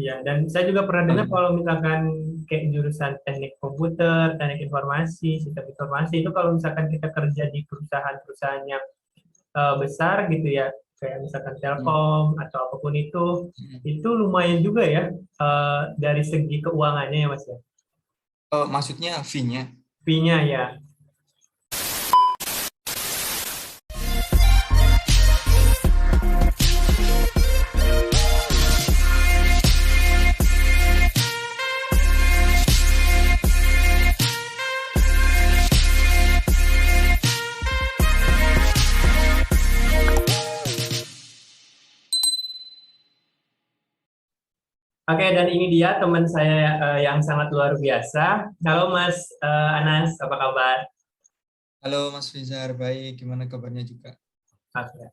Iya, dan saya juga pernah dengar Hmm. kalau misalkan kayak jurusan teknik komputer, teknik informasi, sistem informasi itu kalau misalkan kita kerja di perusahaan-perusahaan yang besar gitu ya, kayak misalkan Hmm. Telkom atau apapun Hmm. itu lumayan juga ya dari segi keuangannya ya Mas ya. Oh, maksudnya fee-nya. Fee-nya ya. Oke, dan ini dia teman saya yang sangat luar biasa. Halo Mas Anas, apa kabar? Halo Mas Rizar, baik. Gimana kabarnya juga? Oke.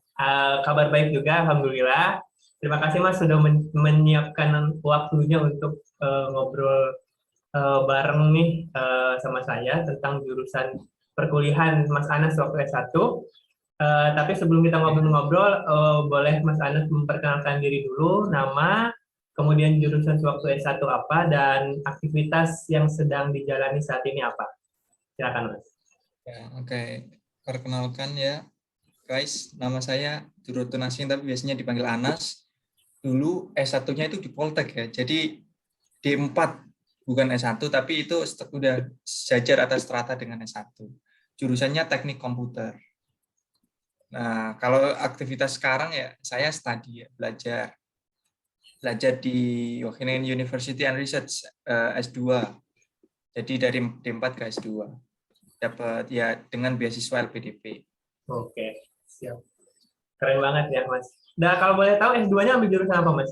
Kabar baik juga, Alhamdulillah. Terima kasih Mas sudah menyiapkan waktunya untuk ngobrol bareng nih sama saya tentang jurusan perkuliahan Mas Anas waktu S1. Tapi sebelum kita Oke. ngobrol-ngobrol, boleh Mas Anas memperkenalkan diri dulu, nama, kemudian jurusan sewaktu S1 apa, dan aktivitas yang sedang dijalani saat ini apa. Silakan Mas. Ya, oke. Perkenalkan ya, guys. Nama saya Durotun Asing, tapi biasanya dipanggil Anas. Dulu S1-nya itu di Poltek ya. Jadi D4, bukan S1, tapi itu udah sejajar atas strata dengan S1. Jurusannya teknik komputer. Nah, kalau aktivitas sekarang ya, saya study ya, belajar. Belajar di Wageningen University and Research S2. Jadi dari D4 ke S2. Dapat ya dengan beasiswa LPDP. Oke, siap. Keren banget ya Mas. Nah, kalau boleh tahu S2-nya ambil jurusan apa Mas?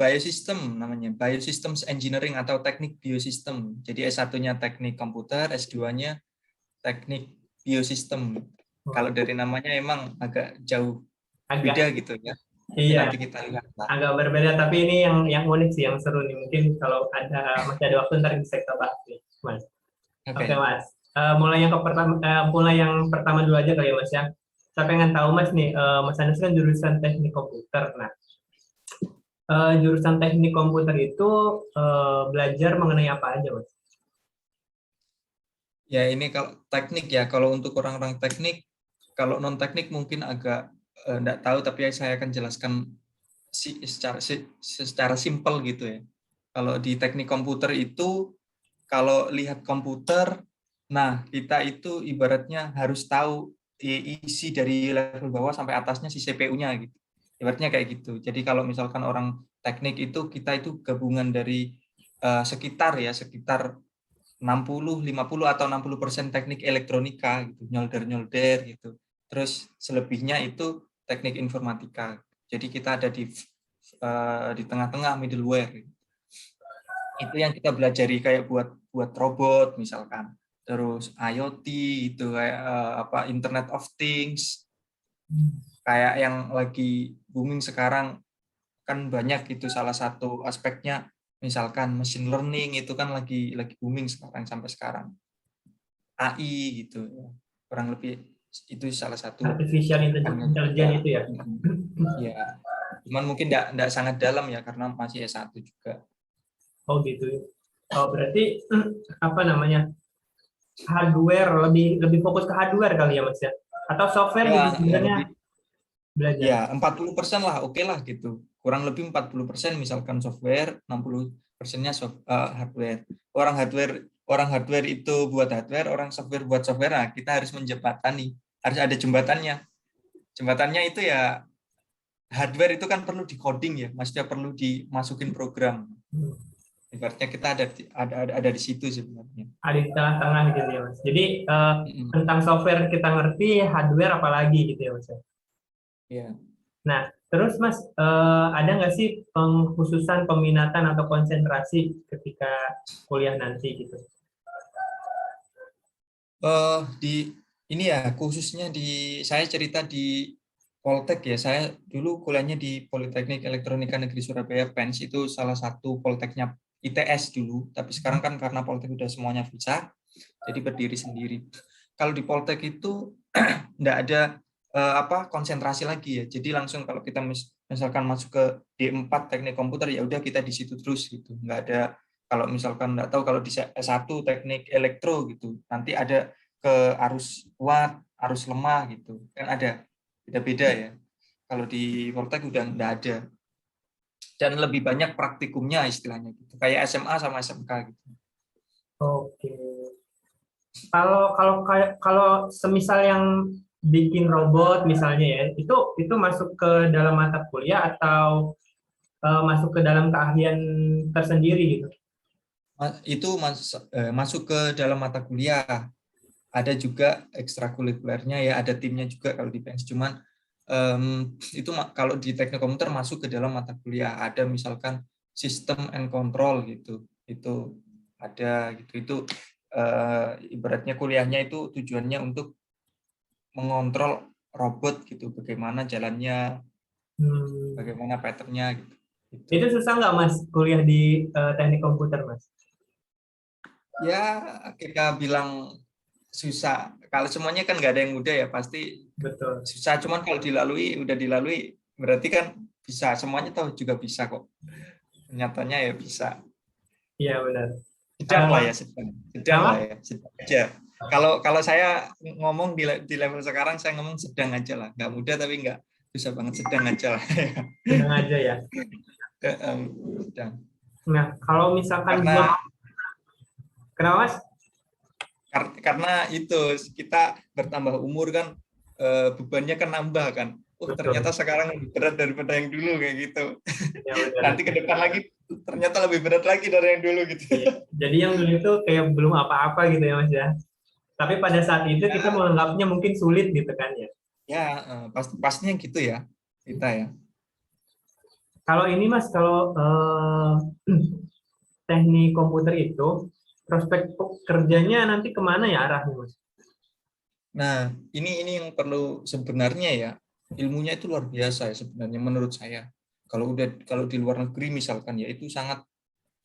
Biosystem namanya, Biosystems Engineering atau Teknik Biosistem. Jadi S1-nya Teknik Komputer, S2-nya Teknik Biosistem. Kalau Oh, dari namanya emang agak jauh beda agak, gitu ya. Tapi iya, nanti kita lihat lah. agak berbeda, tapi ini yang unik sih, yang seru nih. Mungkin kalau masih ada waktu ntar bisa kita bahas nih, Mas. Oke Oke. Mas, mulai yang pertama dulu aja kali ya Mas ya. Saya pengen tahu Mas nih, Mas Anies kan jurusan teknik komputer. Nah, jurusan teknik komputer itu belajar mengenai apa aja Mas? Ya ini kalau teknik ya, kalau untuk orang-orang teknik, kalau non teknik mungkin agak enggak tahu, tapi saya akan jelaskan secara simpel gitu ya. Kalau di teknik komputer itu, kalau lihat komputer, nah kita itu ibaratnya harus tahu isi dari level bawah sampai atasnya si CPU-nya gitu. Ibaratnya kayak gitu. Jadi kalau misalkan orang teknik itu, kita itu gabungan dari sekitar 60, 50 atau 60% teknik elektronika gitu, nyolder-nyolder gitu. Terus selebihnya itu teknik informatika. Jadi kita ada di tengah-tengah middleware. Itu yang kita belajari kayak buat robot misalkan. Terus IoT itu kayak Internet of Things, kayak yang lagi booming sekarang kan banyak itu, salah satu aspeknya misalkan machine learning itu kan lagi booming sekarang sampai sekarang. AI gitu ya. Kurang lebih itu salah satu Artificial aspekannya Intelligence juga. itu ya? Ya, cuman mungkin enggak sangat dalam ya karena masih S1 juga. Oh gitu. Oh berarti apa namanya? Hardware, lebih lebih fokus ke hardware kali ya Mas ya? Atau software juga Ya sebenarnya lebih belajar? ya 40% lah, oke lah gitu. Kurang lebih 40% misalkan software, 60%-nya hardware. Orang hardware itu buat hardware, orang software buat software. Nah, kita harus menjembatani, harus ada jembatannya. Jembatannya itu ya hardware itu kan perlu di coding ya, maksudnya perlu dimasukin program. Ibaratnya kita ada di situ sebenarnya. Ada di tengah-tengah gitu ya Mas. Jadi Mm-mm. tentang software kita ngerti, hardware apalagi gitu ya Mas. Ya. Nah, terus Mas, ada nggak sih pengkhususan peminatan atau konsentrasi ketika kuliah nanti gitu? Di ini ya khususnya di saya cerita di Poltek ya. Saya dulu kuliahnya di Politeknik Elektronika Negeri Surabaya PENS, itu salah satu polteknya ITS dulu. Tapi sekarang kan karena Poltek udah semuanya bisa, jadi berdiri sendiri. Kalau di Poltek itu enggak ada konsentrasi lagi ya. Jadi langsung kalau kita misalkan masuk ke D4 teknik komputer, ya udah kita di situ terus gitu. Nggak ada, kalau misalkan nggak tahu kalau di S1 teknik elektro gitu, nanti ada ke arus kuat, arus lemah gitu. Kan ada beda-beda ya. Kalau di Voltek udah nggak ada. Dan lebih banyak praktikumnya istilahnya gitu. Kayak SMA sama SMK gitu. Oke. Kalau semisal yang bikin robot misalnya ya, itu masuk ke dalam mata kuliah atau masuk ke dalam keahlian tersendiri gitu? Itu masuk ke dalam mata kuliah. Ada juga ekstrakurikulernya ya, ada timnya juga kalau di PNS. Cuman itu kalau di teknik komputer masuk ke dalam mata kuliah. Ada misalkan sistem and control gitu. Itu ada gitu. Itu ibaratnya kuliahnya itu tujuannya untuk mengontrol robot gitu. Bagaimana jalannya, Hmm. bagaimana patternnya gitu. Gitu. Itu susah nggak Mas kuliah di teknik komputer Mas? Ya kita bilang susah. Kalau semuanya kan nggak ada yang mudah ya, pasti Betul. susah. Cuman kalau dilalui, udah dilalui, berarti kan bisa. Semuanya tahu juga bisa kok. Nyatanya ya bisa. Iya benar. Sedang lah ya, sedang. Sedang Kenapa? lah ya, sedang aja. Kalau saya ngomong di level sekarang, saya ngomong sedang aja lah. Nggak mudah tapi nggak susah banget, sedang aja lah. Sedang aja ya. Sedang. Nah, kalau misalkan buat Karena kenapa Mas? karena itu kita bertambah umur kan, bebannya kan nambah kan. Oh ternyata Betul. sekarang lebih berat daripada yang dulu kayak gitu. Ya benar. Nanti ke depan lagi ternyata lebih berat lagi dari yang dulu gitu. Iya. Jadi yang dulu itu kayak belum apa-apa gitu ya Mas ya. Tapi pada saat itu kita Ya, menganggapnya mungkin sulit gitu kan ya. ya pastinya gitu ya kita ya. Kalau ini Mas, kalau teknik komputer itu prospek kerjanya nanti kemana ya arahnya Mas? Nah ini yang perlu sebenarnya ya, ilmunya itu luar biasa ya sebenarnya menurut saya. Kalau di luar negeri misalkan ya, itu sangat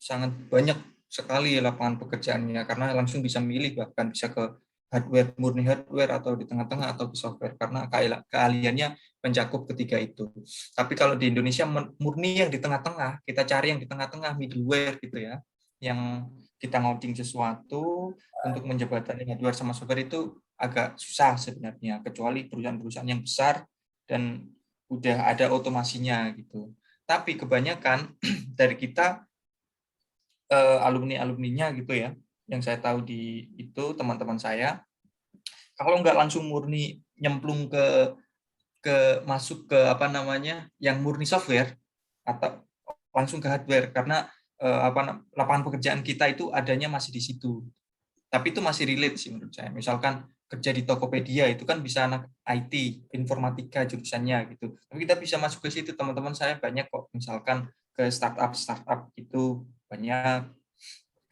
sangat banyak sekali lapangan pekerjaannya, karena langsung bisa milih, bahkan bisa ke hardware, murni hardware, atau di tengah-tengah, atau ke software, karena keahliannya mencakup ketiga itu. Tapi kalau di Indonesia murni yang di tengah-tengah, kita cari yang di tengah-tengah, middleware gitu ya, yang kita ngoding sesuatu untuk menjembatani hardware sama software, itu agak susah sebenarnya, kecuali perusahaan-perusahaan yang besar dan udah ada otomasinya gitu. Tapi kebanyakan dari kita, alumni-alumninya gitu ya, yang saya tahu di itu teman-teman saya, kalau nggak langsung murni nyemplung masuk ke apa namanya yang murni software, atau langsung ke hardware, karena lapangan pekerjaan kita itu adanya masih di situ. Tapi itu masih relate sih menurut saya. Misalkan kerja di Tokopedia itu kan bisa anak IT, informatika jurusannya gitu. Tapi kita bisa masuk ke situ, teman-teman saya banyak kok. Misalkan ke startup gitu banyak.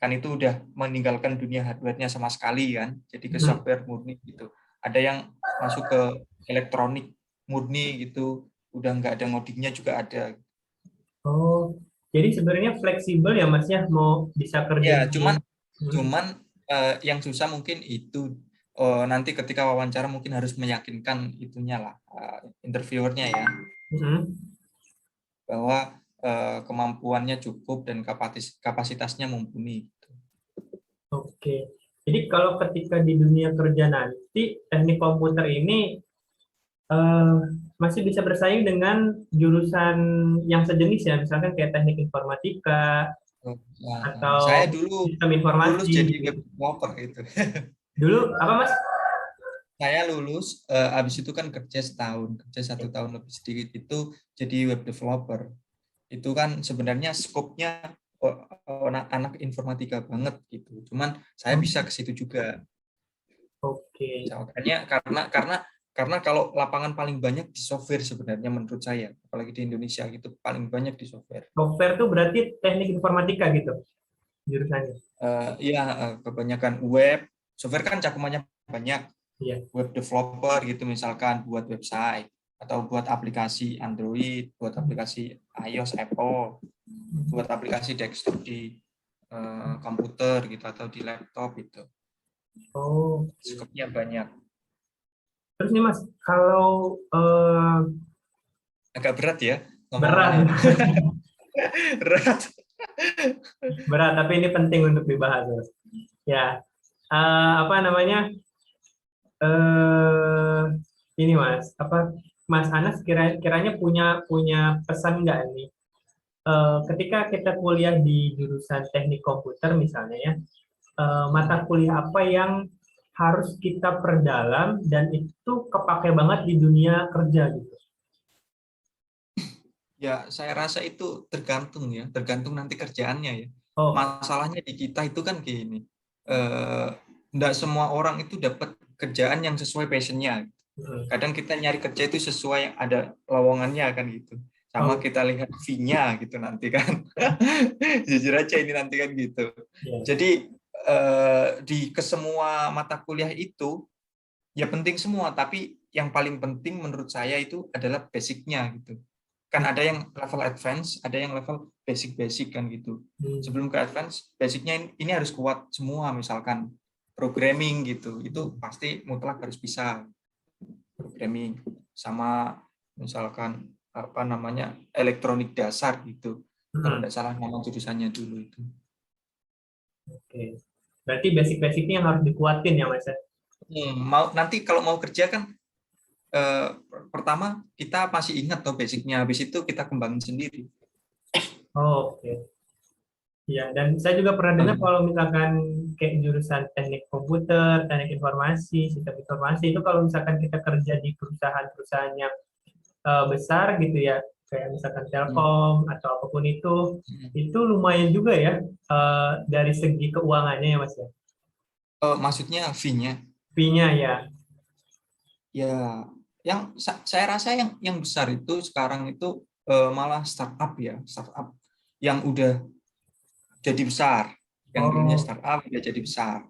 Kan itu udah meninggalkan dunia hardware-nya sama sekali kan, jadi ke Hmm. software murni gitu. Ada yang masuk ke elektronik murni gitu, udah nggak ada ngodingnya juga ada. Oh, jadi sebenarnya fleksibel ya Mas ya, mau bisa kerja Ya, di. cuman Hmm. cuman yang susah mungkin itu, nanti ketika wawancara mungkin harus meyakinkan itunya lah, interviewernya ya, Hmm. bahwa kemampuannya cukup dan kapasitasnya mumpuni gitu. Oke. Jadi kalau ketika di dunia kerja nanti teknik komputer ini eh, masih bisa bersaing dengan jurusan yang sejenis ya, misalkan kayak teknik informatika Saya atau dulu sistem lulus informasi jadi web gitu. developer gitu. Dulu apa Mas? Saya lulus, habis itu kan kerja setahun, kerja 1 tahun lebih sedikit, itu jadi web developer. Itu kan sebenarnya skopnya anak informatika banget gitu. Cuman saya Oh, bisa ke situ juga. oke. Makanya karena kalau lapangan paling banyak di software sebenarnya menurut saya, apalagi di Indonesia gitu, paling banyak di software. Software tuh berarti teknik informatika gitu jurusannya. Iya, kebanyakan web, software kan cakupannya banyak. Iya. Web developer gitu misalkan, buat website atau buat aplikasi Android, buat aplikasi iOS Apple, buat aplikasi desktop di komputer gitu atau di laptop itu. Oh. Skopnya banyak. Terus nih Mas, kalau Agak berat ya. Berat, ngomong-ngomongnya. Berat. berat. Tapi ini penting untuk dibahas, Mas. Ya, apa namanya? eh ini Mas, apa Mas Anas kiranya punya pesan nggak nih? Ketika kita kuliah di jurusan teknik komputer misalnya ya, mata kuliah apa yang harus kita perdalam dan itu kepake banget di dunia kerja gitu. Ya, saya rasa itu tergantung ya, tergantung nanti kerjaannya ya. Oh, Masalahnya di kita itu kan gini, enggak semua orang itu dapat kerjaan yang sesuai passionnya. Kadang kita nyari kerja itu sesuai yang ada lowongannya kan gitu. Sama oh, kita lihat fee-nya gitu nanti kan. Jujur aja ini nanti kan gitu. ya. Jadi di kesemua mata kuliah itu ya penting semua, tapi yang paling penting menurut saya itu adalah basic-nya gitu. Kan ada yang level advance, ada yang level basic-basic kan gitu. Sebelum ke advance, basic-nya ini harus kuat semua, misalkan programming gitu. Itu pasti mutlak harus bisa programming, sama misalkan apa namanya elektronik dasar gitu. Kalau tidak salah nama jurusannya dulu itu. Oke. Berarti basic-basicnya yang harus dikuatin ya Mas. Mau nanti kalau mau kerja kan pertama kita masih ingat tuh basicnya, habis itu kita kembangin sendiri. Oh, oke. Ya, dan saya juga pernah dengar kalau misalkan kayak jurusan teknik komputer, teknik informasi, sistem informasi itu kalau misalkan kita kerja di perusahaan-perusahaan yang besar gitu ya, kayak misalkan Telkom atau apapun itu lumayan juga ya dari segi keuangannya ya Mas ya. Maksudnya fee-nya? Fee-nya ya. Ya, yang saya rasa yang besar itu sekarang itu malah startup ya, startup yang udah jadi besar, yang dulunya Oh, startup udah jadi besar.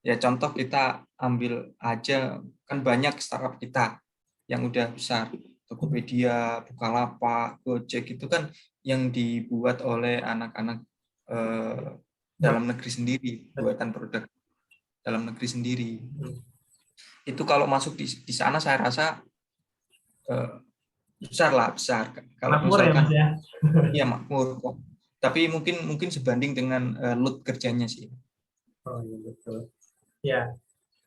Ya contoh kita ambil aja, kan banyak startup kita yang udah besar. Tokopedia, Bukalapak, Gojek itu kan yang dibuat oleh anak-anak dalam negeri sendiri, buatan produk dalam negeri sendiri. Itu kalau masuk di sana saya rasa besar lah, besar. Kalau makmur ya Mas misalkan ya. ya makmur kok. Tapi mungkin sebanding dengan load kerjanya sih. Oh iya betul. Ya,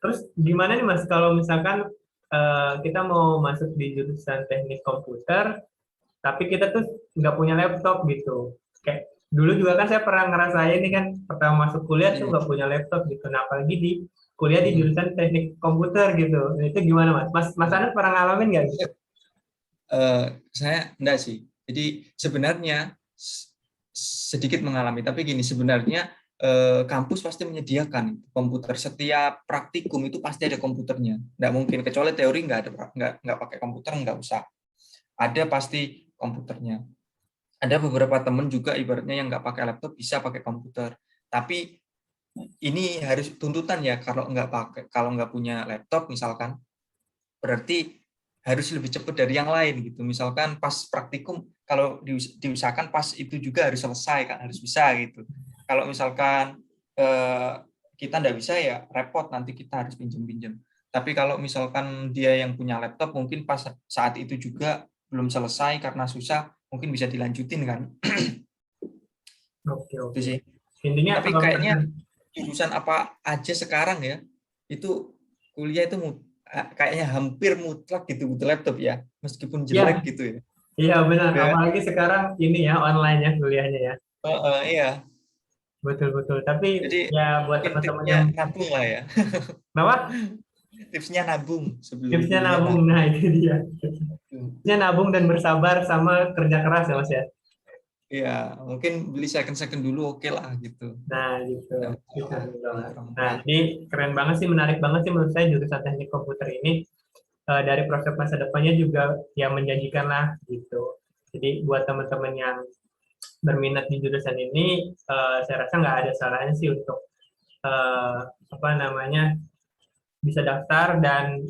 terus gimana nih Mas kalau misalkan kita mau masuk di jurusan teknik komputer, tapi kita tuh nggak punya laptop gitu. Kayak dulu juga kan saya pernah ngerasain ini kan pertama masuk kuliah tuh nggak punya laptop gitu. Nah apalagi di kuliah di jurusan teknik komputer gitu. Nah, itu gimana Mas? Mas Anas pernah ngalamin nggak gitu? Saya enggak sih. Jadi sebenarnya sedikit mengalami, tapi gini sebenarnya kampus pasti menyediakan komputer. Setiap praktikum itu pasti ada komputernya. Nggak mungkin, kecuali teori nggak pakai komputer, nggak usah. Ada pasti komputernya. Ada beberapa teman juga ibaratnya yang nggak pakai laptop bisa pakai komputer. Tapi ini harus tuntutan ya, kalau nggak punya laptop misalkan, berarti harus lebih cepat dari yang lain gitu. Misalkan pas praktikum, kalau diusahakan pas itu juga harus selesai kan, harus bisa gitu. Kalau misalkan kita nggak bisa ya repot, nanti kita harus pinjam-pinjam. Tapi kalau misalkan dia yang punya laptop, mungkin pas saat itu juga belum selesai karena susah, mungkin bisa dilanjutin kan. Oke Itu oke. sih. Intinya Tapi kalau kayaknya misalkan jurusan apa aja sekarang ya, itu kuliah itu kayaknya hampir mutlak gitu butuh laptop ya, meskipun jelek ya gitu ya. iya benar. Ya, Apalagi sekarang ini ya online ya kuliahnya ya. iya. Betul betul. Tapi Jadi ya buat mungkin teman-teman tipsnya yang nabung lah ya. kenapa? Tipsnya nabung sebelum Tipsnya kuliah nabung, nabung. nah itu dia. Tipsnya nabung dan bersabar sama kerja keras ya Mas ya. Iya, mungkin beli second dulu oke lah gitu. Nah gitu. Nggak Itu masalah, benar. Nah murah-murah. ini keren banget sih, menarik banget sih menurut saya jurusan teknik komputer ini. Dari prospek masa depannya juga ya menjanjikan lah gitu. Jadi buat teman-teman yang berminat di jurusan ini, saya rasa nggak ada salahnya sih untuk eh, apa namanya bisa daftar dan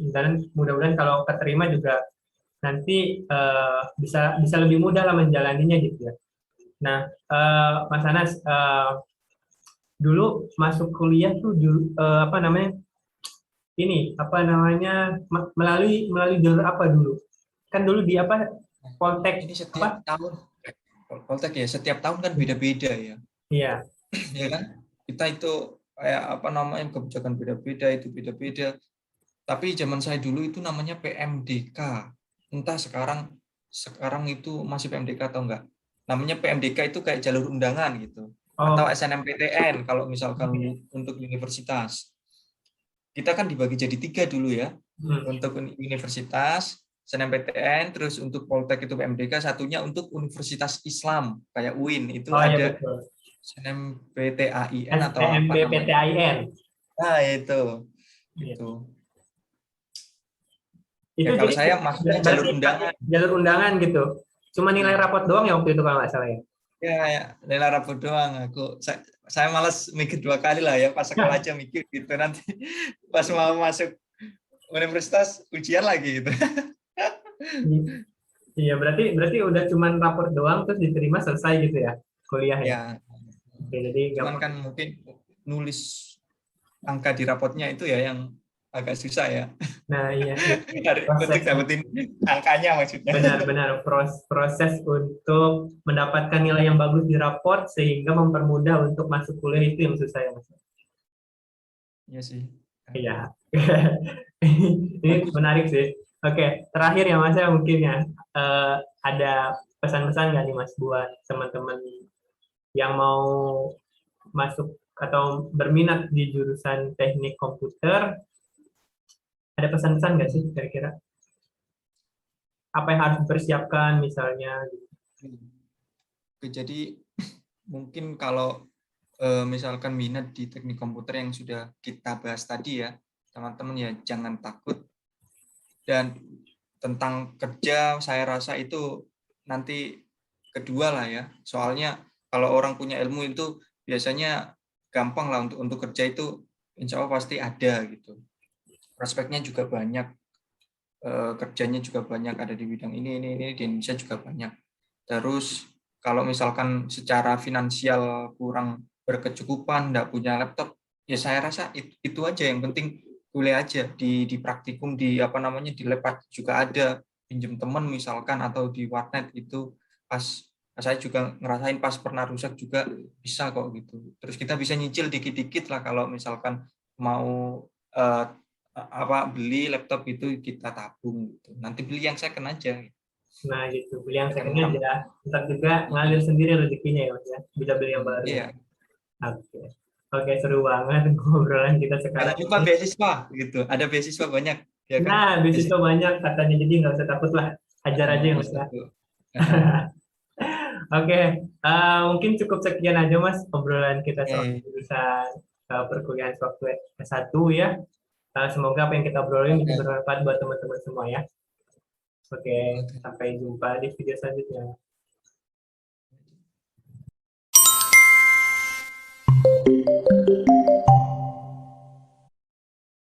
mudah-mudahan kalau keterima juga nanti bisa bisa lebih mudah lah menjalaninya gitu ya. Nah, Mas Anas, dulu masuk kuliah tuh apa namanya ini apa namanya melalui jalur apa dulu? Kan dulu di apa Poltek Ini apa? setiap tahun, Poltek ya, setiap tahun kan beda-beda ya. Iya. Ya kan? Kita itu kayak apa namanya, kebijakan beda-beda, itu beda-beda. Tapi zaman saya dulu itu namanya PMDK. Entah sekarang itu masih PMDK atau enggak. Namanya PMDK itu kayak jalur undangan gitu. Atau Oh, SNMPTN kalau misalkan oke. untuk universitas. Kita kan dibagi jadi 3 dulu ya. Hmm. Untuk universitas, SNMPTN, terus untuk Poltek itu PMDK, satunya untuk Universitas Islam kayak UIN itu Oh iya ada betul. SNMPTAIN atau apa namanya. SNMPTIN. Nah, itu. Iya. Itu. Ya Itu kalau jadi saya masuknya jalur berarti pakai undangan. jalur undangan gitu. Cuma nilai Ya, rapot doang ya waktu itu kalau nggak salah ya. ya, ya. Nilai rapor doang. Saya malas mikir 2 kali lah ya, pas sekolah aja mikir gitu, nanti pas mau masuk universitas ujian lagi gitu. Iya, berarti berarti udah cuman rapor doang terus diterima selesai gitu ya kuliah ya. Ya, Oke, jadi cuman gampang. kan mungkin nulis angka di rapotnya itu ya yang agak susah ya. Nah, iya sih. Untuk Proses dapetin angkanya maksudnya. benar-benar proses untuk mendapatkan nilai yang bagus di raport sehingga mempermudah untuk masuk kuliah itu yang susah ya Mas. Iya sih. Iya. Ini Bagus. menarik sih. Oke, terakhir ya Mas ya mungkin ya. Eh, ada pesan-pesan nggak nih Mas buat teman-teman yang mau masuk atau berminat di jurusan teknik komputer? Ada pesan-pesan nggak sih kira-kira? Apa yang harus dipersiapkan misalnya? Oke, jadi mungkin kalau misalkan minat di teknik komputer yang sudah kita bahas tadi ya, teman-teman ya jangan takut. Dan tentang kerja, saya rasa itu nanti kedua lah ya. Soalnya kalau orang punya ilmu itu biasanya gampang lah untuk kerja itu, insya Allah pasti ada gitu. Prospeknya juga banyak, kerjanya juga banyak, ada di bidang ini di Indonesia juga banyak. Terus kalau misalkan secara finansial kurang berkecukupan, nggak punya laptop, ya saya rasa itu aja, yang penting kuliah aja di praktikum, di apa namanya, di lab juga ada, pinjam teman misalkan atau di warnet itu. Pas saya juga ngerasain pas pernah rusak juga bisa kok gitu. Terus kita bisa nyicil dikit-dikit lah kalau misalkan mau beli laptop itu kita tabung gitu. Nanti beli yang second aja. Nah gitu, beli yang Second second hand. aja. Ntar juga ngalir sendiri rezekinya ya Mas ya. Bisa beli yang baru. Iya. Oke. Oke, seru banget ngobrolan kita Jangan sekarang lupa ini. beasiswa gitu. Ada beasiswa banyak, ya kan? Nah, beasiswa Beasiswa banyak katanya, jadi nggak usah takut lah. Hajar aja ya Mas ya. satu. Oke, mungkin cukup sekian aja Mas obrolan kita soal Oke. jurusan perkuliahan software S1 ya. Semoga apa yang kita obrolin bisa Oke. bermanfaat buat teman-teman semua ya. Oke, Oke. sampai jumpa di video selanjutnya.